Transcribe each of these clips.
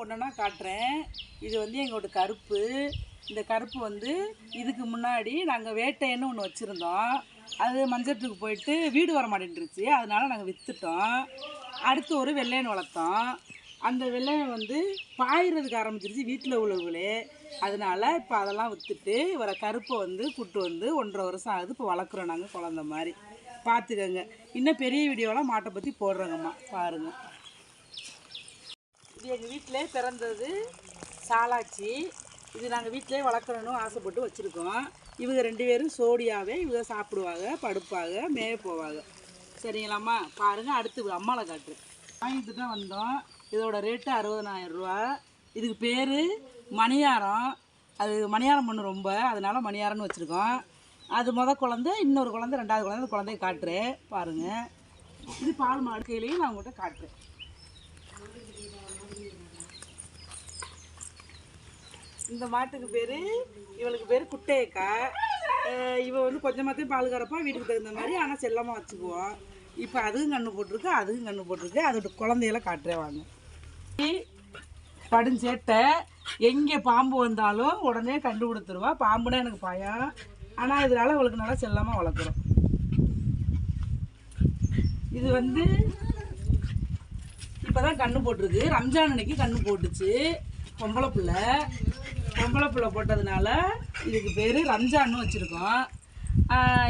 ஒன்றா காட்டுறேன். இது வந்து எங்களோட கருப்பு. இந்த கருப்பு வந்து இதுக்கு முன்னாடி நாங்கள் வேட்டைன்னு ஒன்று வச்சுருந்தோம். அது மஞ்சட்டுக்கு போயிட்டு வீடு வர மாட்டேன்ருச்சு. அதனால் நாங்கள் விற்றுட்டோம். அடுத்து ஒரு வெள்ளையன் வளர்த்தோம். அந்த வெள்ளையன் வந்து பாயிறதுக்கு ஆரம்பிச்சிருச்சு வீட்டில் உள்ளவங்களே. அதனால் இப்போ அதெல்லாம் விற்றுட்டு வர கருப்பை வந்து கூட்டு வந்து 1.5 வருஷம் ஆகுது. இப்போ வளர்க்குறோம் நாங்கள் குழந்த மாதிரி. பார்த்துக்கோங்க. இன்னும் பெரிய வீடியோலாம் மாட்டை பற்றி போடுறோங்கம்மா, பாருங்கள். இது எங்கள் வீட்டிலே பிறந்தது சாலாச்சி. இது நாங்கள் வீட்டிலே வளர்க்கணும்னு ஆசைப்பட்டு வச்சுருக்கோம். இவங்க 2 பேரும் சோடியாவே இவங்க சாப்பிடுவாங்க, படுப்பாங்க, மேய போவாங்க. சரிங்களாம்மா? பாருங்கள். அடுத்து அம்மாவை காட்டுறேன். வாங்கிட்டு தான் வந்தோம். இதோட ரேட்டு 60,000 ரூபா. இதுக்கு பேர் மணியாரம். அது மணியாரம் பண்ணு ரொம்ப, அதனால் மணியாரம்னு வச்சுருக்கோம். அது குழந்தை, இன்னொரு குழந்தை, 2வது குழந்தை. குழந்தைய காட்டுறேன் பாருங்கள். இது பால் மாடு கையிலையும் நான் உங்கள்கிட்ட காட்டுறேன். இந்த மாட்டுக்கு பேர், இவளுக்கு பேர் குட்டையக்கா. இவ வந்து கொஞ்சமாத்தையும் பால் கறப்பா, வீட்டுக்கு தகுந்த மாதிரி. ஆனால் செல்லமாக வச்சுக்குவோம். இப்போ அதுவும் கன்று போட்டிருக்கு, அதுவும் கன்று போட்டிருக்கு. அதோட குழந்தையெல்லாம் காட்டுறேன் வாங்க. படுஞ்சேட்டை. எங்கே பாம்பு வந்தாலும் உடனே கண்டுபிடித்துருவா. பாம்புனா எனக்கு பயம். ஆனால் இதனால் அவளுக்கு நல்லா செல்லமாக வளர்க்குறோம். இது வந்து இப்போ தான் கன்று போட்டிருக்கு. ரம்ஜான் அன்னைக்கு கன்று போட்டுச்சு. பொம்பளை பிள்ளை போட்டதுனால இதுக்கு பேர் ரம்ஜான்னு வச்சுருக்கோம்.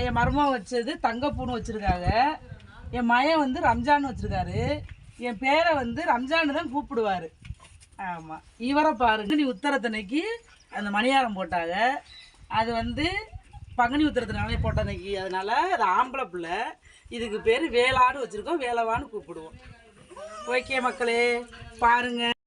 என் மருமகன் வச்சது தங்கப்பூன்னு வச்சுருக்காங்க. என் மயன் வந்து ரம்ஜான்னு வச்சுருக்காரு. என் பேரை வந்து ரம்ஜான்னு தான் கூப்பிடுவார். ஆமாம். இவரை பாருங்க. நீ உத்தரத்தன்னைக்கு அந்த மணியாரம் போட்டாங்க. அது வந்து பங்குனி உத்தரத்தினாலே போட்ட அன்னைக்கு. அதனால் அது ஆம்பளை பிள்ளை. இதுக்கு பேர் வேளான்னு வச்சுருக்கோம். வேலவான்னு கூப்பிடுவோம். ஓகே மக்களே, பாருங்கள்.